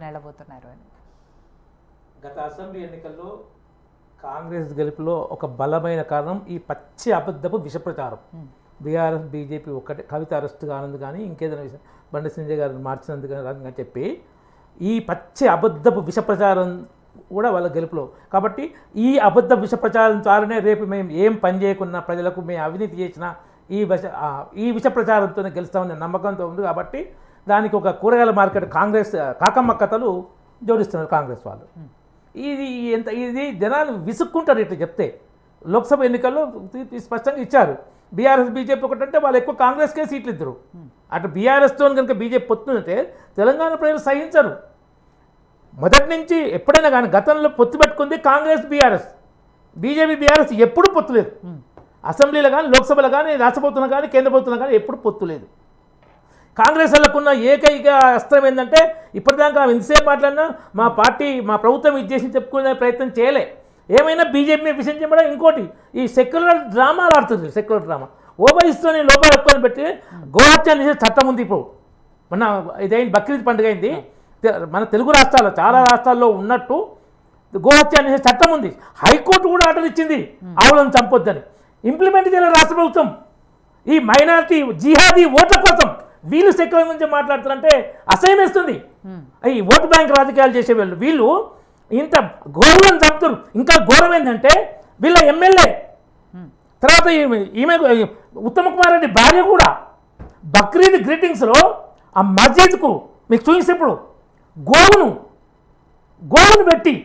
వెళ్ళబోతున్నారు అని. గత అసెంబ్లీ ఎన్నికల్లో కాంగ్రెస్ గెలుపులో ఒక బలమైన కారణం ఈ పచ్చి అబద్ధపు విష ప్రచారం. బీఆర్ఎస్ బీజేపీ ఒక్కటే, కవిత అరెస్ట్ కానందుకు కానీ ఇంకేదైనా విషయం బండి సంజయ్ గారిని మార్చినందుకు కానీ చెప్పి ఈ పచ్చి అబద్ధపు విష ప్రచారం కూడా వాళ్ళ గెలుపులో. కాబట్టి ఈ అబద్ధ విష ప్రచారం ద్వారానే రేపు మేము ఏం పని చేయకున్నా ప్రజలకు మేము అవినీతి చేసినా ఈ విష ప్రచారంతోనే గెలుస్తామనే నమ్మకంతో ఉంది. కాబట్టి దానికి ఒక కూరగాయల మార్కెట్ కాంగ్రెస్ కాకమ్మ కథలు జోడిస్తున్నారు కాంగ్రెస్ వాళ్ళు. ఇది జనాలు విసుక్కుంటారు ఇట్లా చెప్తే. లోక్సభ ఎన్నికల్లో స్పష్టంగా ఇచ్చారు. బీఆర్ఎస్ బీజేపీ ఒకటంటే వాళ్ళు ఎక్కువ కాంగ్రెస్కే సీట్లు ఇద్దరు. అటు బీఆర్ఎస్తో కనుక బీజేపీ పొత్తుంటే తెలంగాణ ప్రజలు సహించరు. మొదటి నుంచి ఎప్పుడైనా కానీ గతంలో పొత్తు పెట్టుకుంది కాంగ్రెస్ బీఆర్ఎస్. బీజేపీ బీఆర్ఎస్ ఎప్పుడు పొత్తు లేదు. అసెంబ్లీలో కానీ లోక్సభలో కానీ రాష్ట్రపతిలో కానీ కేంద్ర ప్రభుత్వంలో కానీ ఎప్పుడు పొత్తు లేదు. కాంగ్రెస్ వాళ్ళకున్న ఏకైక అస్త్రం ఏంటంటే ఇప్పటిదాకా ఎంతసేపు మాట్లాడినా మా పార్టీ మా ప్రభుత్వం ఇది చేసి చెప్పుకునే ప్రయత్నం చేయలే. ఏమైనా బీజేపీ విషయం చెప్పడం. ఇంకోటి ఈ సెక్యులర్ డ్రామాలు ఆడుతుంది. సెక్యులర్ డ్రామా ఓబైస్తోని లోపాలు ఎక్కువ పెట్టి గోహత్య నిషేధ చట్టం ఉంది. ఇప్పుడు మొన్న ఇదైంది, బక్రీద్ పండుగ అయింది. మన తెలుగు రాష్ట్రాల్లో చాలా రాష్ట్రాల్లో ఉన్నట్టు గోహత్య నిషేధ చట్టం ఉంది. హైకోర్టు కూడా ఆర్డర్ ఇచ్చింది ఆవులను చంపొద్దని. ఇంప్లిమెంట్ చేయాలి రాష్ట్ర ప్రభుత్వం. ఈ మైనారిటీ జిహాదీ ఓట్ల కోసం వీళ్ళు సెక్యులర్ గురించి మాట్లాడుతారంటే అసహ్యం వేస్తుంది. ఈ ఓటు బ్యాంక్ రాజకీయాలు చేసే వీళ్ళు ఇంత గౌరవం చంపుతారు. ఇంకా ఘోరం ఏంటంటే వీళ్ళ ఎమ్మెల్యే తర్వాత ఈమె ఉత్తమ్ కుమార్ రెడ్డి భార్య కూడా బక్రీద్ గ్రీటింగ్స్లో ఆ మస్జిద్కు మీకు చూపిస్తే ఇప్పుడు గోవును పెట్టి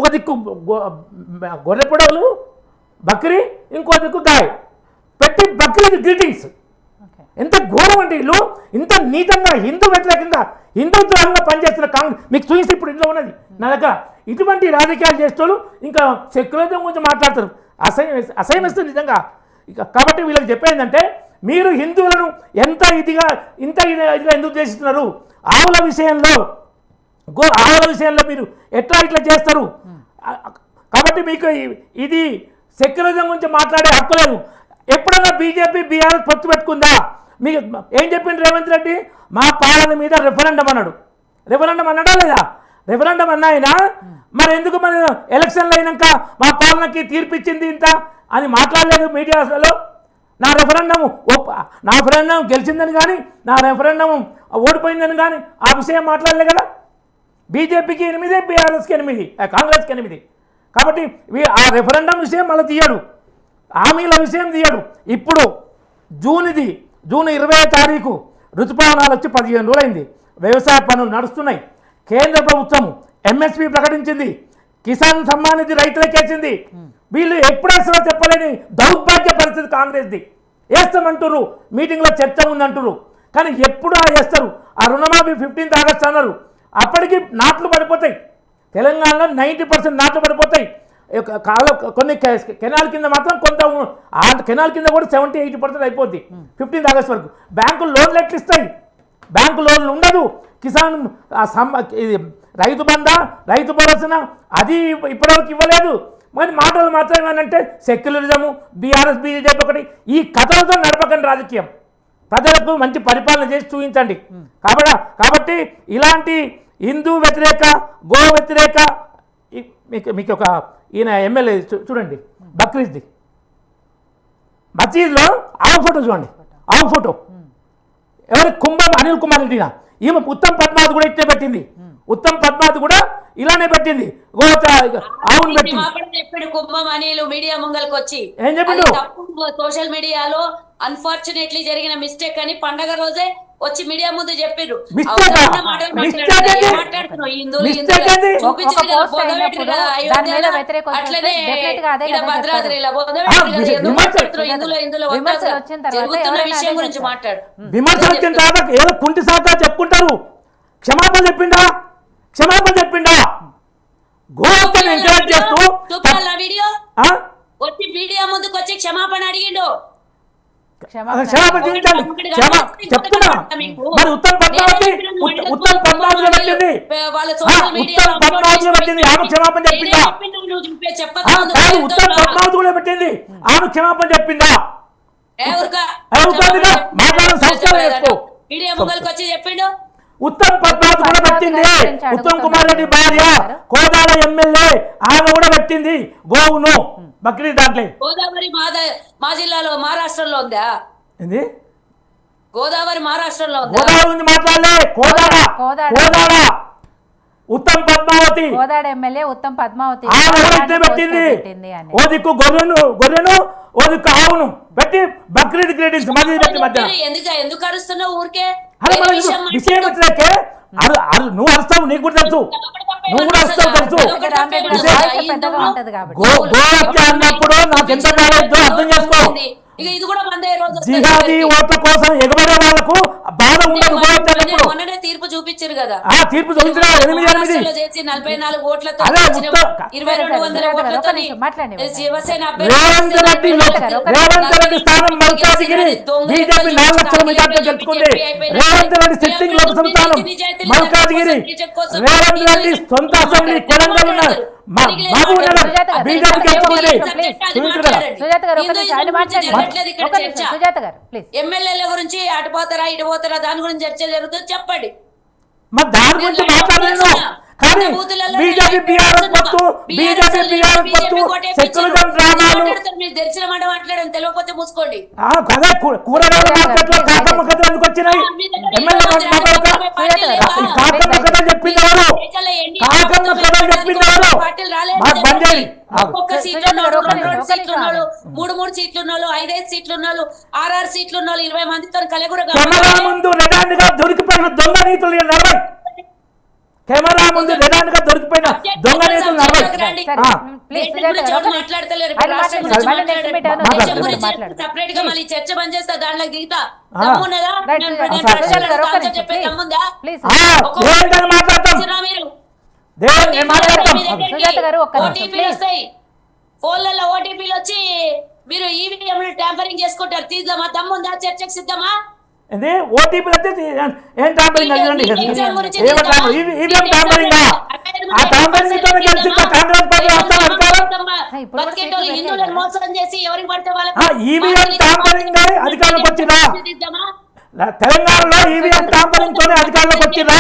ఒక దిక్కు గొర్రె పొడవలు బక్రీ, ఇంకో దిక్కు గాయ పెట్టి బక్రీద్ గ్రీటింగ్స్. ఎంత ఘోరం అంటే వీళ్ళు ఇంత నీతంగా హిందూ వ్యతిరేకంగా హిందుత్వంగా పనిచేస్తున్న కాంగ్రెస్ మీకు చూసి ఇప్పుడు ఇంట్లో ఉన్నది నా దగ్గర. ఇటువంటి రాజకీయాలు చేసేవాళ్ళు ఇంకా సెక్యులరిజం గురించి మాట్లాడతారు. అసహ్యం వేస్తుంది నిజంగా. కాబట్టి వీళ్ళకి చెప్పేందంటే మీరు హిందువులను ఇంత ఇదిగా ఎందుకు చేస్తున్నారు? ఆవుల విషయంలో మీరు ఎట్లా ఇట్లా చేస్తారు? కాబట్టి మీకు ఇది సెక్యులరిజం గురించి మాట్లాడే హక్కు లేదు. ఎప్పుడైనా బీజేపీ బీఆర్ఎస్ పొత్తు పెట్టుకుందా? మీకు ఏం చెప్పింది రేవంత్ రెడ్డి? మా పాలన మీద రెఫరెండం అన్నాడు. రెఫరెండం అన్నాడా లేదా? రెఫరెండం అన్నా అయినా మరి ఎందుకు మరి ఎలక్షన్లు అయినాక మా పాలనకి తీర్పిచ్చింది ఇంత అని మాట్లాడలేదు మీడియాలో? నా రెఫరెండం గెలిచిందని కానీ నా రెఫరెండం ఓడిపోయిందని కానీ ఆ విషయం మాట్లాడలే కదా. బీజేపీకి 8, బీఆర్ఎస్కి 8, కాంగ్రెస్కి 8. కాబట్టి ఆ రెఫరెండం విషయం మళ్ళీ తీయడు, హామీల విషయం తీయడు. ఇప్పుడు జూన్ 20వ తారీఖు రుతుపవనాలు వచ్చి 15 రోజులైంది. వ్యవసాయ పనులు నడుస్తున్నాయి. కేంద్ర ప్రభుత్వం ఎంఎస్పీ ప్రకటించింది. కిసాన్ సమ్మాన్ నిధి రైతులకేసింది. వీళ్ళు ఎప్పుడేస్తారో చెప్పలేని దౌర్భాగ్య పరిస్థితి కాంగ్రెస్ది. వేస్తామంటారు, మీటింగ్లో చర్చ ఉందంటారు, కానీ ఎప్పుడు వేస్తారు? ఆ రుణమాఫీ 15th ఆగస్టు అన్నారు. అప్పటికి నాట్లు పడిపోతాయి. తెలంగాణలో 90% నాట్లు పడిపోతాయి. కొన్ని కెనాల్ కింద మాత్రం కొంత కెనాల్ కింద కూడా 70-80% అయిపోద్ది 15th ఆగస్టు వరకు. బ్యాంకులు లోన్లు ఎట్లు ఇస్తాయి? బ్యాంకు లోన్లు ఉండదు. కిసాన్ ఇది రైతు బంధ, రైతు భరోసా అది ఇప్పటివరకు ఇవ్వలేదు. మరి మాటలు మాత్రం ఏంటంటే సెక్యులరిజము, బీఆర్ఎస్ బీజేపీ ఒకటి. ఈ కథలతో నడపకండి రాజకీయం. ప్రజలకు మంచి పరిపాలన చేసి చూపించండి. కాబట్టి ఇలాంటి హిందూ వ్యతిరేక, గో వ్యతిరేక మీకు ఒక ఈయన ఎమ్మెల్యే చూడండి, బక్రీద్ది మసీద్లో ఆవు ఫోటో చూడండి. ఆవు ఫోటో ఎవరి కుంభం అనిల్ కుమార్ రెడ్డినా? ఈమె ఉత్తమ్ పద్మావతి కూడా ఇట్టే పెట్టింది. ఉత్తమ్ పద్మావతి కూడా ఇలానే పెట్టింది. ఆవును పెట్టింది. కుంభం అనిల్ మీడియా ముంగల్కి వచ్చి ఏం చెప్పిండు? సోషల్ మీడియాలో అన్ఫార్చునేట్లీ జరిగిన మిస్టేక్ అని పండగ రోజే వచ్చి మీడియా ముందు చెప్పారు. విమర్శలు వచ్చిన తర్వాత ఏదో కుంటి సాకా చెప్పుకుంటారు. క్షమాపణ చెప్పిండా? గోహత్యను ఎంకరేజ్ చేస్తూ వీడియో వచ్చి మీడియా ముందుకు వచ్చి క్షమాపణ అడిగిండు. క్షమాపణ చూపించాలి. చెప్తున్నా మరి ఉత్తమ్ పద్మావతి పెట్టింది. ఆమె క్షమాపణ చెప్పిందా? ఉత్తమ్ పద్మావతి కూడా పెట్టింది. ఆమె క్షమాపణ చెప్పిందా? మీడియా ముంగల్కి వచ్చి చెప్పిండు. ఉత్తమ్ పద్మావతి కూడా పెట్టింది. ఉత్తమ్ కుమార్ రెడ్డి భార్య కోదాడ ఎమ్మెల్యే ఆమె కూడా పెట్టింది గోవును బక్రీద్ దాంట్లో. గోదావరి మా జిల్లాలో మహారాష్ట్రలో ఉందా? ఏంది గోదావరి మహారాష్ట్రలో ఉందా? గోదావరి ఉంది మాట్లాడలే. కోదాడ ఉత్తమ్ పద్మావతి కోదాడ ఎమ్మెల్యే ఉత్తమ్ పద్మావతి ఆమె కూడా పెట్టింది. ఓ దిక్కు గొర్రెను ఓ దిక్కు ఆవును పెట్టి బక్రీద్ గ్రీటింగ్స్ మధ్య పెట్టి మధ్య ఎందుకు అరుస్తున్నావు ఊరికే? విషయం వచ్చినాకే నువ్వు అరుస్తావు, నీకు కూడా తెలుసు, నువ్వు కూడా అరుస్తావు తెలుసు. గోహత్య అన్నప్పుడు నాకు ఎంత బాధ అర్థం చేసుకో. జిహాదీ ఓట్ల కోసం ఎగబడే వాళ్ళకు బాధ ఉండదు. మొన్ననే తీర్పు చూపించారు కదా, ఆ తీర్పు చూపించిన 8-8 44 ఓట్లతో రేవంత్ రెడ్డి స్థానం మల్కాజిగిరి బీజేపీ 4 లక్షల మెజార్టీ గెలుచుకుంది. రేవంత్ రెడ్డి సిట్టింగ్ లోక్సభ స్థానం మల్కాజిగిరి. రేవంత్ రెడ్డి సొంత అసెంబ్లీ కొడంగల్ ఉన్నారు. ఎమ్మెల్యేల గురించి అటు పోతారా ఇటు పోతారా దాని గురించి చర్చ జరుగుతుంది, చెప్పండి. మరి దాని గురించి మాట్లాడలేదు. కానీ బీజేపీ బీఆర్ఎస్ పత్తు సెక్యులరిజం డ్రామాలు తెరిచిన మాట మాట్లాడడం తెలియకపోతే మూసుకోండి. కదా కూరగాయల మార్కెట్ లో కాకమ్మ కథలు ఎందుకు వచ్చినాయి? ఎమ్మెల్యే కాకమ్మ కథలు చెప్పింది ఎవరు? కాకమ్మ కథలు చెప్పింది ఎవరు? మాకు బంద్ చేయండి. ఒక్కొక్క సీట్లు ఉన్నాడు, 2 సీట్లు ఉన్నాడు, 3 సీట్లు ఉన్నాడు, 5 సీట్లు ఉన్నాడు, 6 సీట్లు ఉన్నాడు, 20 మందితో కలెగుర కెమెరా ముందు రెడాండ్గా దొరికిపోయిన దొంగ నీతులు 40. కెమెరా ముందు రెడాండ్గా దొరికిపోయిన దొంగ నీతులు 40. సపరేట్ గా మళ్ళీ చర్చ బంద్ చేస్తా, దాంట్లో దిగుతా. ఫోన్లలో ఓటీపీలు వచ్చి మీరు ఈవీఎం ట్యాంపరింగ్ చేసుకుంటారు. తీద్దామా? దమ్ముందా? చర్చకు సిద్ధమా? ఓటీపీలు అయితే ఏం tampering? EVM tampering Congress party హిందువులను మోసం చేసి ఎవరికి పడితే ఈవీఎం ట్యాంపరింగ్ అధికారంలోకి వచ్చిందా? తెలంగాణలో ఈవీఎం ట్యాంపరింగ్ తోనే అధికారంలోకి వచ్చిందా?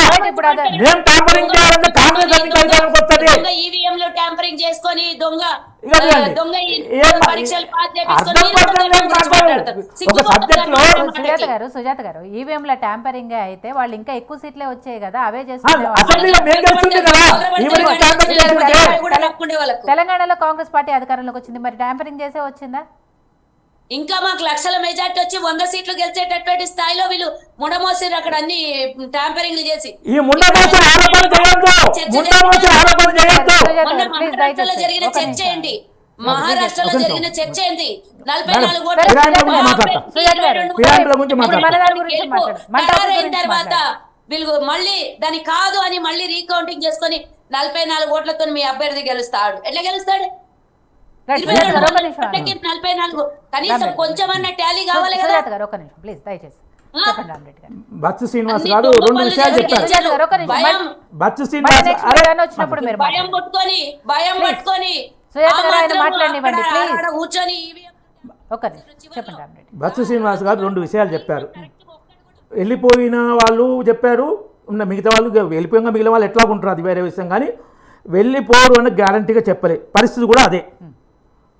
మేము ట్యాంపరింగ్ చేయాలంటే కాంగ్రెస్ అధికారంలోకి వస్తుంది. ఈవీఎం లో ట్యాంపరింగ్ చేసుకొని దొంగ సుజాత గారు ఈవీఎం లో ట్యాంపరింగ్ అయితే వాళ్ళు ఇంకా ఎక్కువ సీట్లే వచ్చాయి కదా, అవే చేసుకునే. తెలంగాణలో కాంగ్రెస్ పార్టీ అధికారంలోకి వచ్చింది, మరి ట్యాంపరింగ్ చేసే వచ్చిందా? ఇంకా మాకు లక్షల మెజార్టీ వచ్చి 100 సీట్లు గెలిచేటటువంటి స్థాయిలో వీళ్ళు ముండమోసారు అక్కడ అన్ని ట్యాంపరింగ్ చేసి. మహారాష్ట్రలో జరిగిన చర్చ ఏంటి? మహారాష్ట్రలో జరిగిన చర్చ ఏంటి? 44 తర్వాత వీళ్ళు మళ్ళీ దాని కాదు అని మళ్ళీ రీకౌంటింగ్ చేసుకొని 44 ఓట్లతో మీ అభ్యర్థి గెలుస్తాడు. ఎట్లా గెలుస్తాడు? 44 కనీసం కొంచెమన్నా టాలీ కావాలి కదా. బచ్చు శ్రీనివాస్ గారు 2 విషయాలు చెప్పారు. బచ్చు శ్రీనివాస్ భయం పట్టుకొని బచ్చు శ్రీనివాస్ గారు 2 విషయాలు చెప్పారు. వెళ్ళిపోయిన వాళ్ళు చెప్పారు, మిగతా వాళ్ళు వెళ్ళిపోయిన మిగిలిన వాళ్ళు ఎట్లా ఉంటారు అది వేరే విషయం, కానీ వెళ్ళిపోరు అని గ్యారంటీగా చెప్పలే. పరిస్థితి కూడా అదే.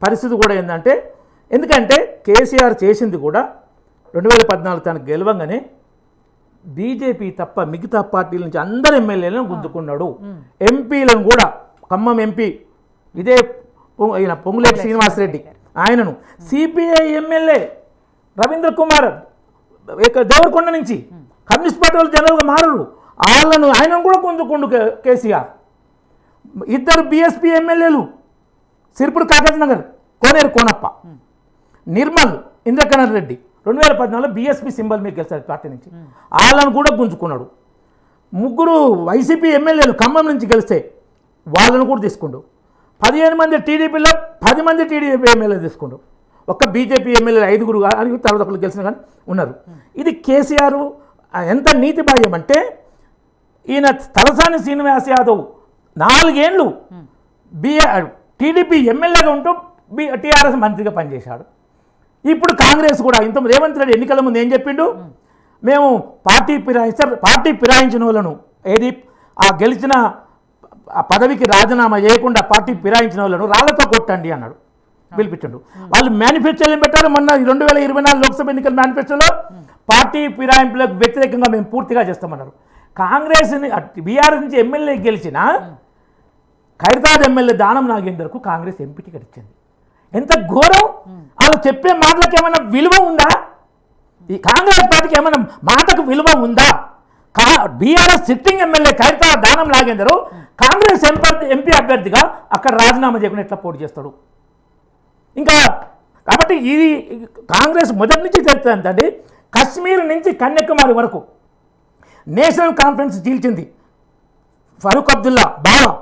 పరిస్థితి కూడా ఏంటంటే, ఎందుకంటే కేసీఆర్ చేసింది కూడా 2014 తనకు గెలవంగానే బీజేపీ తప్ప మిగతా పార్టీల నుంచి అందరు ఎమ్మెల్యేలను గుంజుకున్నాడు. ఎంపీలను కూడా, ఖమ్మం ఎంపీ ఇదే పొంగులేటి శ్రీనివాసరెడ్డి ఆయనను, సిపిఐ ఎమ్మెల్యే రవీంద్ర కుమార్ దేవరకొండ నుంచి కమ్యూనిస్ట్ పార్టీ వాళ్ళు జనరల్గా మారరు, వాళ్ళను ఆయనను కూడా గుంజుకుండు కేసీఆర్. 2 బీఎస్పీ ఎమ్మెల్యేలు సిరిపుడు కాగజ్ నగర్ కోనేరు కోనప్ప, నిర్మల్ ఇంద్రకరణ్ రెడ్డి 2014 బీఎస్పీ సింబల్ మీద గెలిచారు పార్టీ నుంచి, వాళ్ళను కూడా గుంజుకున్నాడు. 3 వైసీపీ ఎమ్మెల్యేలు ఖమ్మం నుంచి గెలిస్తే వాళ్ళను కూడా తీసుకుండు. 15 మంది టీడీపీలో 10 మంది టీడీపీ ఎమ్మెల్యేలు తీసుకుండు. ఒక్క బీజేపీ ఎమ్మెల్యేలు 5 అని తర్వాత ఒకరు గెలిచిన కానీ ఉన్నారు. ఇది కేసీఆర్ ఎంత నీతి బాహ్యం అంటే, ఈయన తలసాని శ్రీనివాస్ యాదవ్ 4 ఏళ్ళు టీడీపీ ఎమ్మెల్యేగా ఉంటూ టీఆర్ఎస్ మంత్రిగా పనిచేశాడు. ఇప్పుడు కాంగ్రెస్ కూడా ఇంత రేవంత్ రెడ్డి ఎన్నికల ముందు ఏం చెప్పిండు, మేము పార్టీ ఫిరాయించిన వాళ్ళను ఏది ఆ గెలిచిన ఆ పదవికి రాజీనామా చేయకుండా పార్టీ ఫిరాయించిన వాళ్ళను రాళ్లతో కొట్టండి అన్నాడు, పిలిపించండు. వాళ్ళు మేనిఫెస్టోలు ఏం పెట్టారు మొన్న 2024 లోక్సభ ఎన్నికల మేనిఫెస్టోలో పార్టీ ఫిరాయింపులకు వ్యతిరేకంగా మేము పూర్తిగా చేస్తామన్నారు. కాంగ్రెస్ని బీఆర్ఎస్ నుంచి ఎమ్మెల్యే గెలిచిన ఖైరతాబాద్ ఎమ్మెల్యే దానం నాగేందర్కు కాంగ్రెస్ ఎంపీ టికెట్ ఇచ్చింది. ఎంత ఘోరం! వాళ్ళు చెప్పే మాటలకు ఏమైనా విలువ ఉందా? ఈ కాంగ్రెస్ పార్టీకి ఏమైనా మాటకు విలువ ఉందా? BRS sitting MLA Khairatabad Danam Nagender Congress MP అభ్యర్థిగా అక్కడ రాజీనామా చేయకుండా ఎట్లా పోటీ చేస్తాడు? ఇంకా కాబట్టి ఇది కాంగ్రెస్ మొదటి నుంచి తెలుస్తుందండి. కశ్మీర్ నుంచి కన్యాకుమారి వరకు నేషనల్ కాన్ఫరెన్స్ చీల్చింది. ఫరూక్ అబ్దుల్లా, బావా,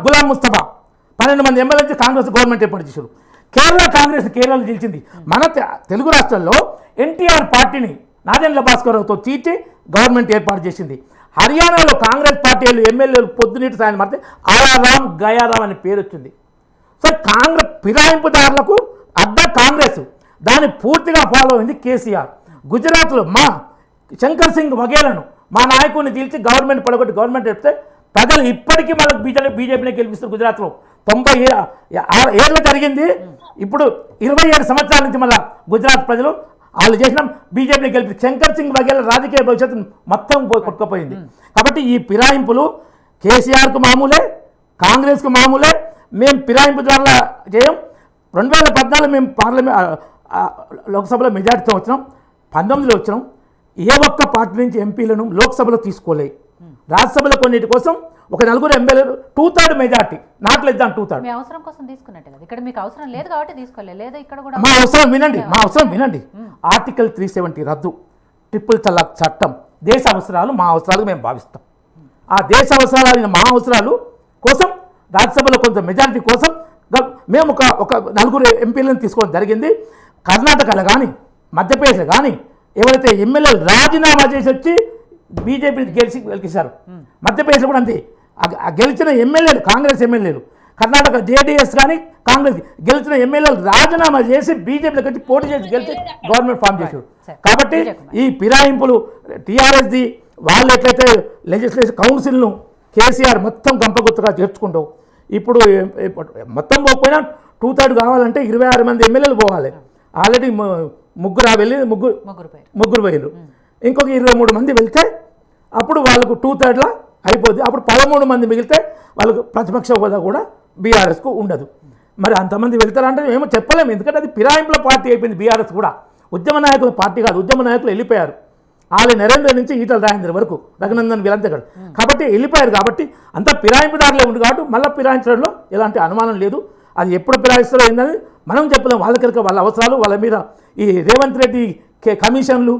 గులాం ముస్తఫా 12 మంది ఎమ్మెల్యేలు కాంగ్రెస్ గవర్నమెంట్ ఏర్పాటు చేశారు. కేరళలో చీల్చింది. మన తెలుగు రాష్ట్రాల్లో ఎన్టీఆర్ పార్టీని నాదెండ్ల భాస్కర్రావుతో చీల్చి గవర్నమెంట్ ఏర్పాటు చేసింది. హర్యానాలో కాంగ్రెస్ పార్టీలు ఎమ్మెల్యేలు పొద్దునీటి సాయం మారితే ఆయారాం గయారాం అనే పేరు వచ్చింది. సో కాంగ్రెస్ ఫిరాయింపుదారులకు అడ్డ కాంగ్రెస్, దాన్ని పూర్తిగా ఫాలో అయింది కేసీఆర్. గుజరాత్లో మా శంకర్ సింగ్ వఘేలను మా నాయకుడిని తీల్చి గవర్నమెంట్ పడగొట్టి గవర్నమెంట్ చెప్తే ప్రజలు ఇప్పటికీ మనకు బీజేపీని గెలిపిస్తారు. గుజరాత్లో 90 ఏళ్ళు జరిగింది. ఇప్పుడు 27 సంవత్సరాల నుంచి మళ్ళీ గుజరాత్ ప్రజలు వాళ్ళు చేసిన బీజేపీని గెలిపి శంకర్ సింగ్ వఘేల రాజకీయ భవిష్యత్తు మొత్తం కొట్టుకుపోయింది. కాబట్టి ఈ ఫిరాయింపులు కేసీఆర్కు మామూలే, కాంగ్రెస్కు మామూలే. మేము ఫిరాయింపు ద్వారా చేయం. 2014 మేము లోక్సభలో మెజార్టీతో వచ్చినాం, 19లో వచ్చినాం. ఏ ఒక్క పార్టీ నుంచి ఎంపీలను లోక్సభలో తీసుకోలే. రాజ్యసభలో కొన్నిటి కోసం ఒక 4 ఎమ్మెల్యేలు 2/3 మెజార్టీ, నాట్ లెస్ దాన్ 2/3. మీ అవసరం కోసం తీసుకున్నట్టు కదా, ఇక్కడ మీకు అవసరం లేదు కాబట్టి తీసుకోలేదు. లేదా ఇక్కడ కూడా మా అవసరం వినండి. ఆర్టికల్ 370 రద్దు, ట్రిపుల్ తలాక్ చట్టం దేశ అవసరాలు మా అవసరాలు మేము భావిస్తాం. ఆ దేశ అవసరాలు మా అవసరాలు కోసం రాజ్యసభలో కొంత మెజారిటీ కోసం మేము ఒక 4 ఎంపీలను తీసుకోవడం జరిగింది. కర్ణాటకలో కానీ మధ్యప్రదేశ్లో కానీ ఎవరైతే ఎమ్మెల్యేలు రాజీనామా చేసి వచ్చి బీజేపీ గెలిచారు, మధ్యప్రదేశ్లో కూడా అంతే. గెలిచిన ఎమ్మెల్యేలు కాంగ్రెస్ ఎమ్మెల్యేలు, కర్ణాటక జేడీఎస్ కానీ కాంగ్రెస్ గెలిచిన ఎమ్మెల్యేలు రాజీనామా చేసి బీజేపీలో కట్టి పోటీ చేసి గెలిచి గవర్నమెంట్ ఫామ్ చేశారు. కాబట్టి ఈ ఫిరాయింపులు టీఆర్ఎస్ది వాళ్ళు ఎట్లయితే లెజిస్లేటివ్ కౌన్సిల్ను కేసీఆర్ మొత్తం గంపగుత్తగా చేర్చుకుంటావు. ఇప్పుడు మొత్తం పోకపోయినా 2/3 కావాలంటే 26 మంది ఎమ్మెల్యేలు పోవాలి. ఆల్రెడీ ముగ్గురు పోయారు. ఇంకొక 23 మంది వెళ్తే అప్పుడు వాళ్ళకు 2/3 అయిపోద్ది. అప్పుడు 13 మంది మిగిలితే వాళ్ళకు ప్రతిపక్ష హోదా కూడా బీఆర్ఎస్కు ఉండదు. మరి అంతమంది వెళ్తారంటే ఏమో చెప్పలేము, ఎందుకంటే అది ఫిరాయింపుల పార్టీ అయిపోయింది. బీఆర్ఎస్ కూడా ఉద్యమ నాయకుల పార్టీ కాదు. ఉద్యమ నాయకులు వెళ్ళిపోయారు. వాళ్ళ నరేంద్ర నుంచి ఈటల రాజేంద్ర వరకు రఘునందన్ వీళ్ళంతా కూడా కాబట్టి వెళ్ళిపోయారు. కాబట్టి అంతా ఫిరాయింపుదారులే ఉంది కాబట్టి మళ్ళీ ఫిరాయించడంలో ఎలాంటి అనుమానం లేదు. అది ఎప్పుడు ఫిరాయిస్తారో ఏందని మనం చెప్పలేము. వాళ్ళ అవసరాలు వాళ్ళ మీద ఈ రేవంత్ రెడ్డి కమిషన్లు